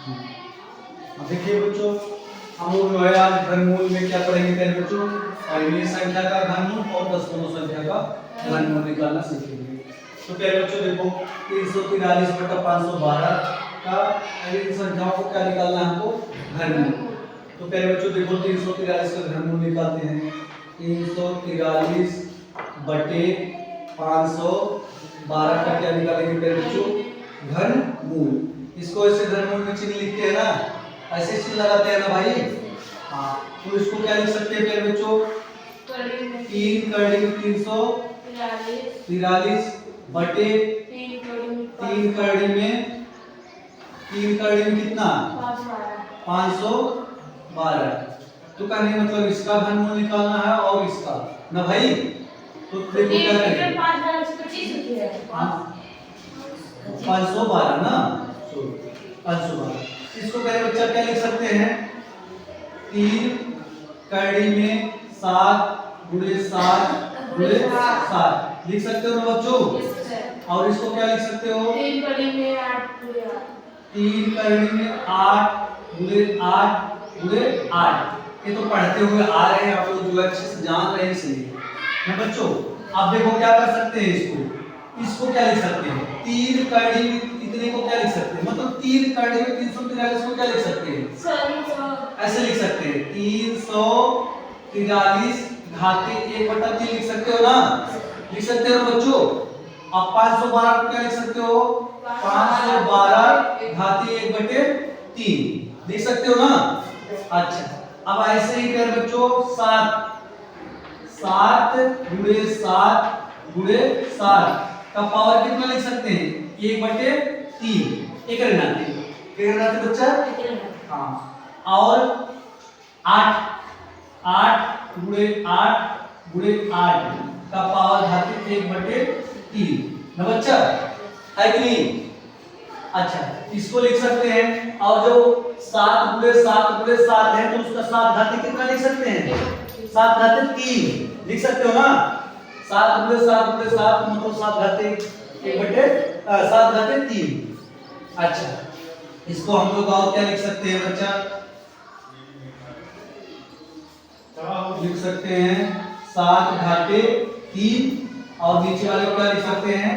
अब देखिए बच्चों, हम लोग जो है आज घनमूल में क्या पढ़ेंगे प्यारे बच्चों, परिमेय संख्या का घनमूल और दशमलव संख्या का घनमूल निकालना सीखेंगे। तो प्यारे बच्चों देखो 343/512 का इन संख्याओं को क्या निकालना है हमको, घनमूल। तो प्यारे बच्चों देखो 343 का घनमूल निकालते हैं। 343/512 का क्या निकालेंगे प्यारे बच्चों, घनमूल। इसको ऐसे घनमूल में चिन्ह लिखते हैं ना, ऐसे चिन्ह लगाते हैं ना भाई। हाँ, तो इसको क्या लिख सकते हैं प्यारे बच्चों, 3 करड़ी में 343 बटे 3 करड़ी में कितना, 512। तो कहने का मतलब इसका घनमूल निकालना है और इसका ना भाई। तो देखो क्या करेंगे, 512 ना, 512। इसको पहले बच्चा क्या लिख सकते हैं, 3 कड़ी में 7 गुणे 7 गुणे 7 लिख सकते हो ना बच्चों। और इसको क्या लिख सकते हो, 3 कड़ी में 8 गुणे 8 गुणे 8। ये तो पढ़ते हुए आ रहे हैं आप लोग, जो अच्छे से जान रहे हैं इसलिए ना बच्चों। आप देखो क्या कर सकते हैं, इसको क्या लिख सकते हैं, 3 कड़ी में इतने को क्या लिख सकते हैं, मतलब 3 कड़ी में 343 को क्या लिख सकते हैं, ऐसे लिख सकते हैं 343 घाते 1/3 लिख सकते हो ना, लिख सकते हो बच्चों। अब 512 को क्या लिख सकते हो, 512 घाते 1/3 लिख सकते हो ना। अच्छा, अब ऐसे ही कर बच्चों 7 गुणे 7 गुणे 7 का पावर कितना लिख सकते हैं, 1/3। एक रहना बच्चा। हाँ, और 8 गुणे 8 गुणे 8 का पावर घातीय 1/3 ना बच्चा, है कि नहीं। अच्छा, इसको लिख सकते हैं। और जो 7 गुणे 7 गुणे 7 है तो उसका 7 घातीय कितना लिख सकते हैं, 7 घातीय 3 लिख सकते हो ना। 7 गुणे 7 गुणे 7 मतलब 7 घातीय 3। अच्छा, इसको हम लोग और क्या लिख सकते हैं बच्चा, लिख सकते हैं 7 घातीय 3 और नीचे वाले को क्या लिख सकते हैं,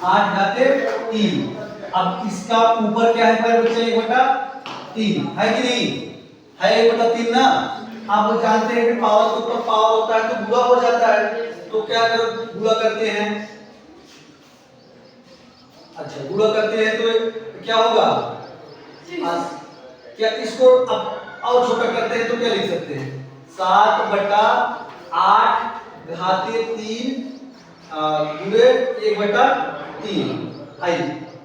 8 घातीय 3। अब इसका ऊपर क्या है पर बच्चे, 1/3 है कि नहीं, है 1/3 ना। आप जानते हैं कि पावर के ऊपर पावर होता है तो गुणा हो जाता है, तो क्या गुणा करते हैं। अच्छा, गुणा करते हैं तो क्या होगा, क्या इसको अब और छोटा करते हैं तो क्या लिख सकते हैं, 7/8 घातीय 3 गुणे 1/3। आई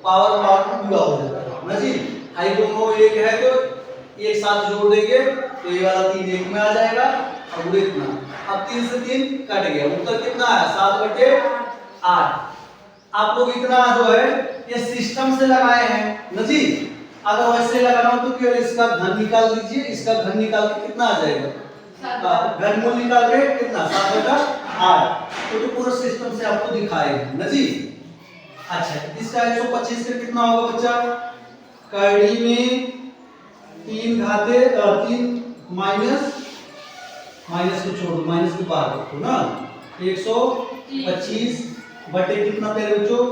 पावर को गुणा हो जाता है ना जी। आई दोनों एक है तो एक साथ जोड़ देंगे तो ये वाला 3 एक में आ जाएगा और गुणे इतना। अब 3 से 3 कट गया, उत्तर कितना है, 7/8। आप लोग इतना जो है ये सिस्टम से लगाए हैं ना जी। अगर वैसे लगाना हो तो केवल इसका घन निकाल लीजिए, इसका घन निकाल के कितना आ जाएगा, घनमूल निकाल के कितना, 7/8। तो पूरा सिस्टम से आपको दिखाएगा ना जी। अच्छा, इसका 125 का कितना होगा बच्चा, कड़ी में 3 घाते 3 माइनस को छोड़, माइनस को बाहर रखो ना। 125 बटे कितना प्यारे बच्चों,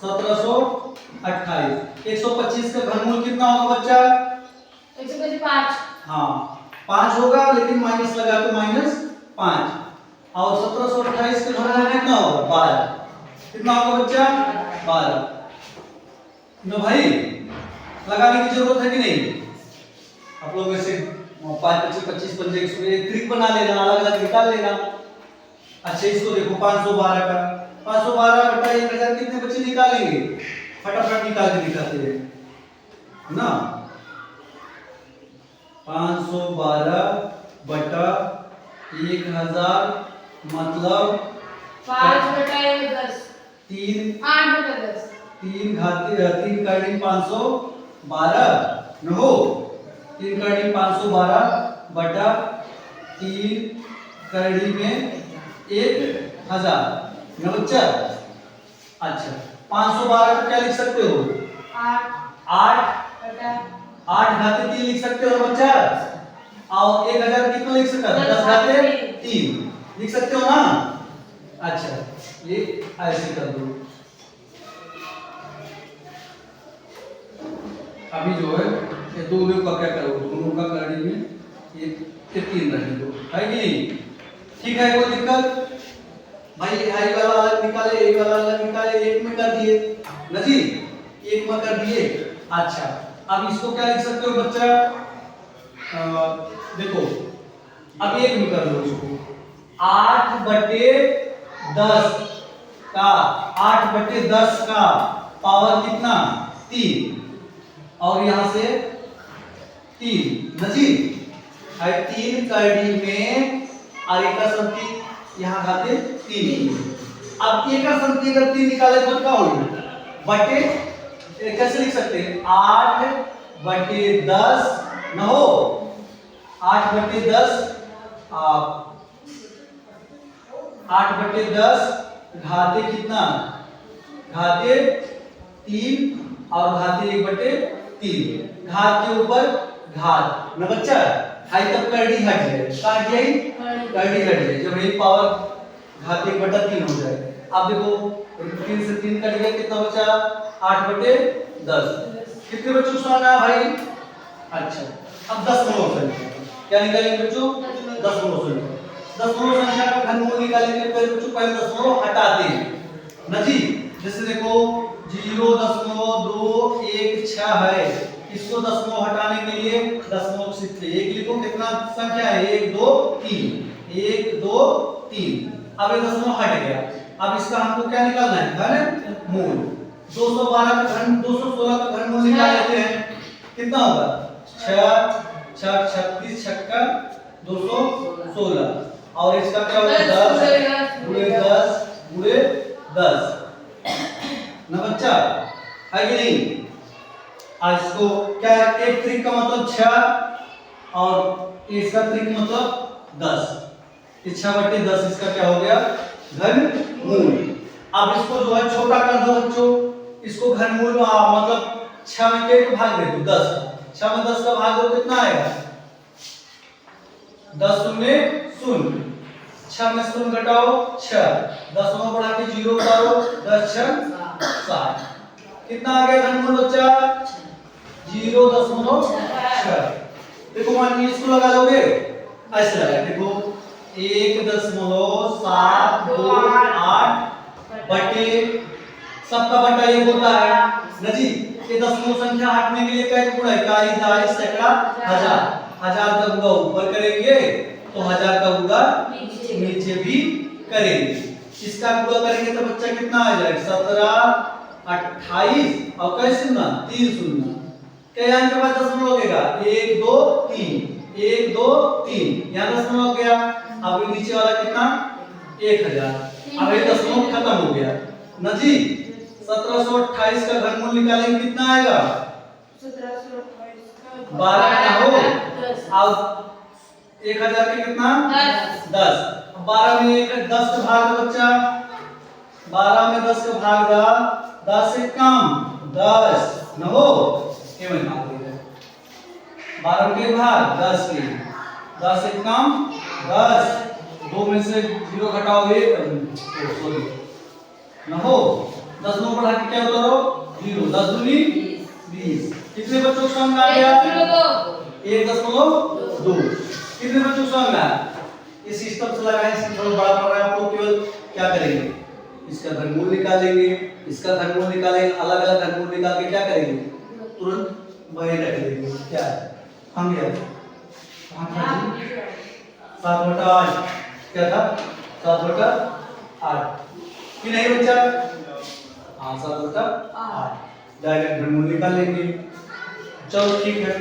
1728। 125 का घनमूल कितना होगा बच्चा, 125। हाँ 5 होगा, लेकिन माइनस लगा तो -5। और 1728 का घनमूल कितना होगा, 12। कितना होगा बच्चा, 12 ना भाई। लगाने की जरूरत है कि नहीं, आप लोग में से 5 25 25 पंजे एक ट्रिक बना लेना, अलग अलग निकाल लेना। अच्छा, इसको देखो 512 का 1000 कितने बच्चे निकालेंगे, फटाफट निकाल के दिखाते हैं ना। 512/1000 मतलब 5/10 3 8/10 3 घातीय 3 कड़ी 512 न हो, 3 कड़ी 512/3 कड़ी में 1000 न बच्चा। अच्छा, 512 को क्या लिख सकते हो, 8 8 8 घाते 3 लिख सकते हो बच्चा, और 1000 कितना लिख सकते हो? 10 घाते 3 लिख सकते हो ना। अच्छा ये ऐसे कर दो। अभी जो है ये दोनों का क्या करो, दोनों का करने में ये 3 रहने दो, है कि नहीं? ठीक है, कोई दिक्कत भाई? आई वाला अलग निकाले, ए वाला अलग निकाले, एक में कर दिए ना जी, एक में कर दिए। अच्छा अब इसको क्या लिख सकते हो बच्चा? देखो अब एक में कर लो इसको, 8/10 का 8/10 का पावर कितना? 3, और यहां से 3 ना जी, 3 कड़ी में और एक का संख्या यहाँ घाते 3। अब एक का संख्या अगर 3 निकाले तो क्या होगा? बटे कैसे लिख सकते हैं? 8/10 न हो, 8/10 8/10 घाते कितना? घाते 3 और घाते 1/3, घात के ऊपर घात न बच्चा, हाई तब करड़ी हट जाए, काट जाए करड़ी हट जाए, जब ये पावर घात 1/3 हो जाए। अब देखो 3 से 3 कट गया, कितना बचा? 8/10। कितने बच्चों सुना है भाई? अच्छा अब 10 संख्या क्या निकालेंगे बच्चों? 10 संख्या। 10 संख्या का घनमूल निकालेंगे, पहले बच्चों पहले 10 हटाते हैं ना जी। जैसे देखो 0.216 है, इसको 10 हटाने के लिए 10 से 1 लिखो, कितना संख्या है? 1 2 3, 1 2 3। अब ये 10 हट गया, अब इसका हमको क्या निकालना है? घनमूल। 212 का घन 216 का घनमूल निकाल लेते हैं, कितना होगा? 6 6 36 छक्का 216, और इसका क्या होगा? 10 गुणे 10 गुणे 10 ना बच्चा, है कि नहीं? आज इसको क्या है? एक त्रिक का मतलब 6 और इसका त्रिक मतलब 10, 6/10 इसका क्या हो गया? घनमूल। अब इसको जो है छोटा कर दो बच्चों, इसको घनमूल मतलब 6 में के भाग दे दो 10, 6 में 10 का भाग दो, कितना आएगा? 10 शून्य शून्य, 6 में शून्य घटाओ 6, 10 में बढ़ा के 0 उतारो, 10 6 60, कितना आ गया घनमूल बच्चा? 0.6। देखो मान लीजिए इसको लगा लोगे, ऐसे लगा, देखो 1.728 बटे सबका बटा 1 होता है ना जी। ये दशमलव संख्या हटने के लिए क्या गुणा है? इकाई, दहाई, सैकड़ा, हजार। हजार का गुणा ऊपर करेंगे तो हजार का गुणा नीचे भी करेंगे। इसका गुणा करेंगे तो बच्चा कितना आ जाएगा? 17 28 और कैसे ना 3 शून्य, क्या यहाँ के बाद दशमलव लगेगा? 1 2 3, 1 2 3, यहाँ दशमलव गया। अब नीचे वाला कितना? 1000। अब ये दशमलव खत्म हो गया ना जी। 1728 का घनमूल निकालेंगे, कितना आएगा? 12 का हो, अब 1000 के कितना? 10। 12 में 10 का भाग दो बच्चा, 12 में 10 का भाग दा, 10 से कम 10 न हो, ये में भाग देगा। 12 के भाग 10 के, 10 से कम 10, 2 में से 0 घटाओ 1 सॉरी न हो, 10 में बढ़ा के क्या उतारो? 0, 10 दूनी 20। कितने बच्चों का अंक आ गया? 1.2। कितने बच्चों का अंक आया? इस सिस्टम से लगाएं, इसमें थोड़ा बड़ा पड़ रहा है आपको, केवल क्या करेंगे? इसका घनमूल निकालेंगे, इसका घनमूल निकालेंगे, अलग अलग घनमूल निकाल के क्या करेंगे? तुरंत वही रख देंगे। क्या है? हम गया 7/8 क्या था? 7/8 कि नहीं बच्चा? हाँ 7/8 डायरेक्ट घनमूल निकाल लेंगे। चलो ठीक है।